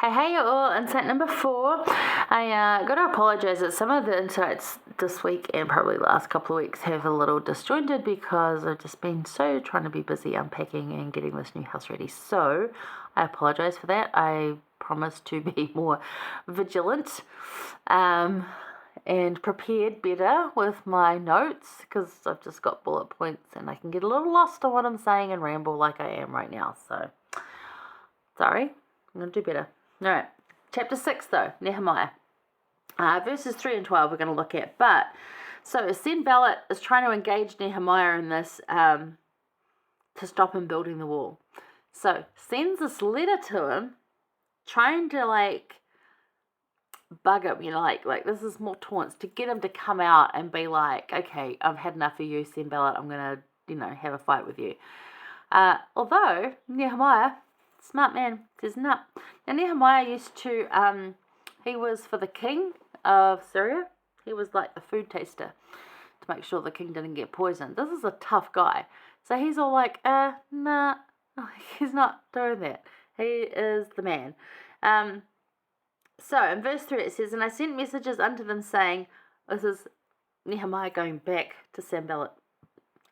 Hey you all, insight number 4. I got to apologise that some of the insights this week and probably the last couple of weeks have a little disjointed because I've just been so trying to be busy unpacking and getting this new house ready. So I apologise for that. I promise to be more vigilant and prepared better with my notes because I've just got bullet points and I can get a little lost on what I'm saying and ramble like I am right now. So sorry, I'm going to do better. All right, chapter 6 though, Nehemiah. Verses 3 and 12 we're going to look at. But, so Sanballat is trying to engage Nehemiah in this to stop him building the wall. So, sends this letter to him, trying to bug him, like this is more taunts, to get him to come out and be like, okay, I've had enough of you, Sanballat, I'm going to, have a fight with you. Although, Nehemiah, smart man, says no. Now Nehemiah used to, he was for the king of Syria. He was like the food taster to make sure the king didn't get poisoned. This is a tough guy. So he's all like, nah, he's not doing that. He is the man. So in verse 3 it says, and I sent messages unto them saying, this is Nehemiah going back to Sanballat,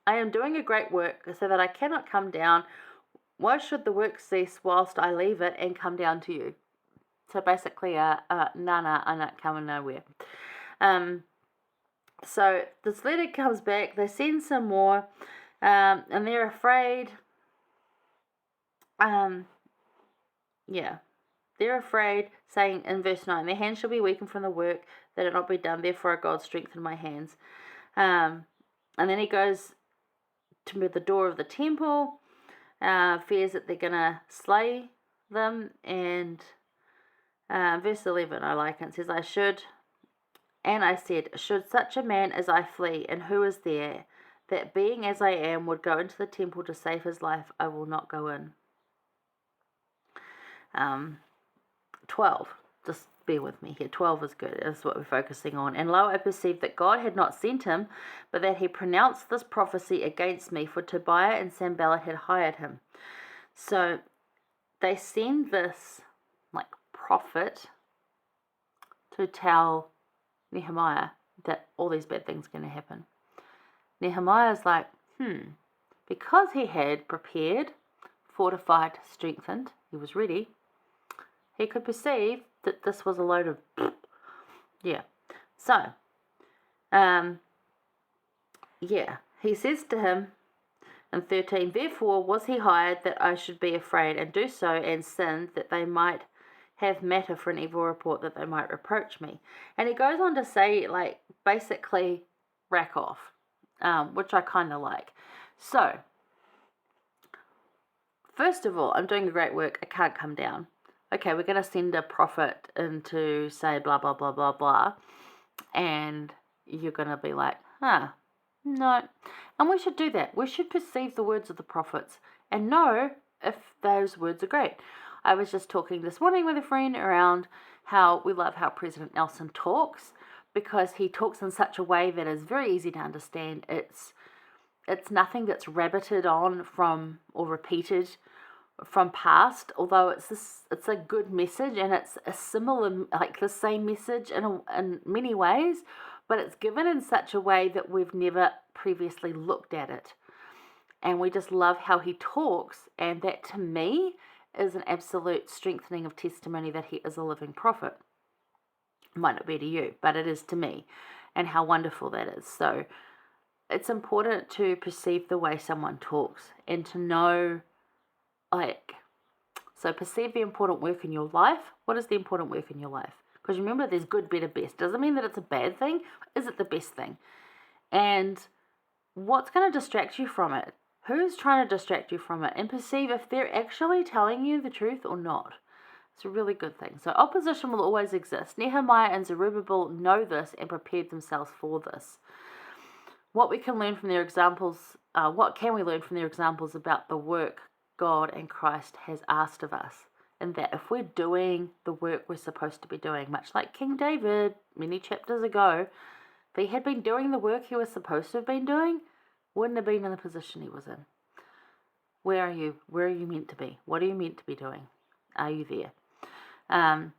I am doing a great work so that I cannot come down. Why should the work cease whilst I leave it and come down to you? So basically, I'm not coming nowhere. So this letter comes back. They send some more, and they're afraid. They're afraid, saying in verse 9, their hands shall be weakened from the work that it not be done. Therefore, God strengthen my hands. And then he goes to the door of the temple. Fears that they're going to slay them, and verse 11, I like it. It says, I said, should such a man as I flee, and who is there, that being as I am, would go into the temple to save his life, I will not go in. 12, just bear with me here, 12 is good, is what we're focusing on. And lo, I perceived that God had not sent him, but that he pronounced this prophecy against me, for Tobiah and Sanballat had hired him. So they send this prophet to tell Nehemiah that all these bad things are going to happen. Nehemiah's like, because he had prepared, fortified, strengthened, he was ready, he could perceive that this was a load of So, he says to him in 13, therefore was he hired that I should be afraid and do so and sin, that they might have matter for an evil report, that they might reproach me. And he goes on to say, basically, rack off, which I kind of like. So, first of all, I'm doing a great work, I can't come down. Okay, we're going to send a prophet in to say blah, blah, blah, blah, blah. And you're going to be like, no. And we should do that. We should perceive the words of the prophets and know if those words are great. I was just talking this morning with a friend around how we love how President Nelson talks, because he talks in such a way that is very easy to understand. It's nothing that's rabbited on from or repeated from past, although it's a good message, and it's a similar, the same message in many ways, but it's given in such a way that we've never previously looked at it. And we just love how he talks, and that to me is an absolute strengthening of testimony that he is a living prophet. It might not be to you, but it is to me, and how wonderful that is. So it's important to perceive the way someone talks and to know, so perceive the important work in your life. What is the important work in your life? Because remember, there's good, better, best. Doesn't mean that it's a bad thing. Is it the best thing? And what's going to distract you from it? Who's trying to distract you from it? And perceive if they're actually telling you the truth or not. It's a really good thing. So opposition will always exist. Nehemiah and Zerubbabel know this and prepared themselves for this. What we can learn from their examples, what can we learn from their examples about the work God and Christ has asked of us? And that if we're doing the work we're supposed to be doing, much like King David many chapters ago, if he had been doing the work he was supposed to have been doing, wouldn't have been in the position he was in. Where are you? Where are you meant to be? What are you meant to be doing? Are you there? And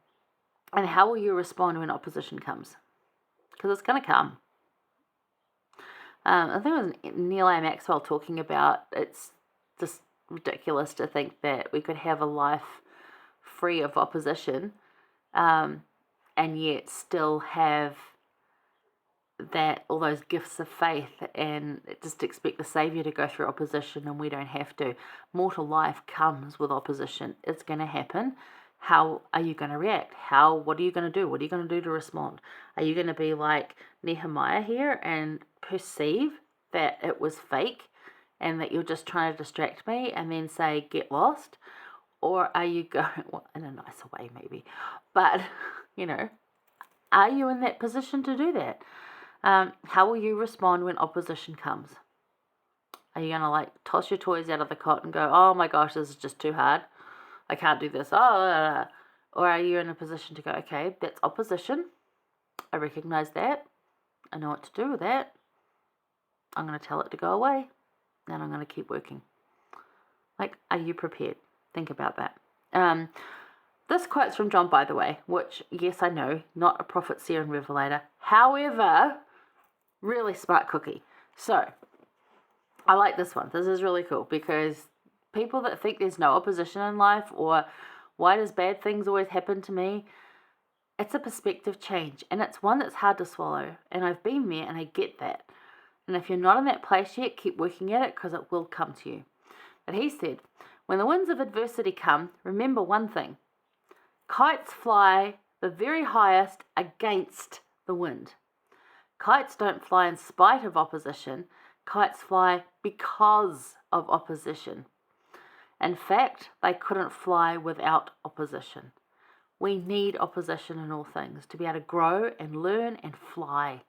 how will you respond when opposition comes? Because it's going to come. I think it was Nehemiah Maxwell talking about it's just ridiculous to think that we could have a life free of opposition, and yet still have that all those gifts of faith and just expect the Saviour to go through opposition, and we don't have to. Mortal life comes with opposition. It's going to happen. How are you going to react? What are you going to do? What are you going to do to respond? Are you going to be like Nehemiah here and perceive that it was fake and that you're just trying to distract me and then say, get lost? Or are you going, well, in a nicer way maybe, but, are you in that position to do that? How will you respond when opposition comes? Are you going to toss your toys out of the cot and go, oh my gosh, this is just too hard. I can't do this. Or are you in a position to go, okay, that's opposition. I recognize that. I know what to do with that. I'm going to tell it to go away. And I'm going to keep working. Are you prepared? Think about that. This quote's from John, by the way, which, yes, I know, not a prophet, seer, and revelator. However, really smart cookie. So, I like this one. This is really cool because people that think there's no opposition in life, or why does bad things always happen to me, it's a perspective change, and it's one that's hard to swallow, and I've been there and I get that. And if you're not in that place yet, keep working at it because it will come to you. But he said, when the winds of adversity come, remember one thing. Kites fly the very highest against the wind. Kites don't fly in spite of opposition. Kites fly because of opposition. In fact, they couldn't fly without opposition. We need opposition in all things to be able to grow and learn and fly.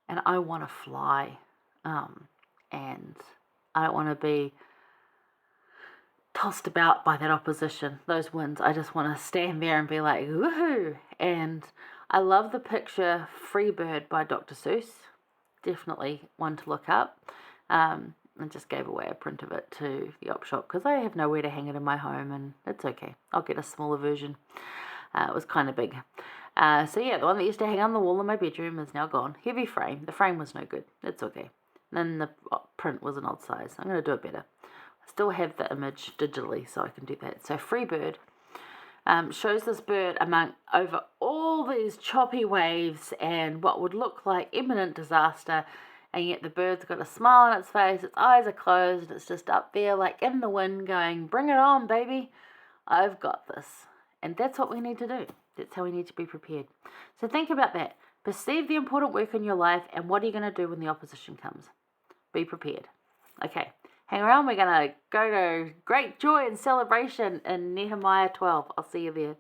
And I want to fly. And I don't want to be tossed about by that opposition, those winds. I just want to stand there and be like, woohoo! And I love the picture Freebird by Dr. Seuss. Definitely one to look up. I just gave away a print of it to the op shop because I have nowhere to hang it in my home, and it's okay. I'll get a smaller version. It was kind of big. So yeah, the one that used to hang on the wall in my bedroom is now gone. Heavy frame. The frame was no good. It's okay. And then the print was an odd size. I'm going to do it better. I still have the image digitally, so I can do that. So Freebird shows this bird over all these choppy waves and what would look like imminent disaster, and yet the bird's got a smile on its face, its eyes are closed, it's just up there in the wind going, bring it on, baby, I've got this. And that's what we need to do. That's how we need to be prepared. So think about that. Perceive the important work in your life, and what are you going to do when the opposition comes? Be prepared. Okay, hang around. We're going to go to great joy and celebration in Nehemiah 12. I'll see you there.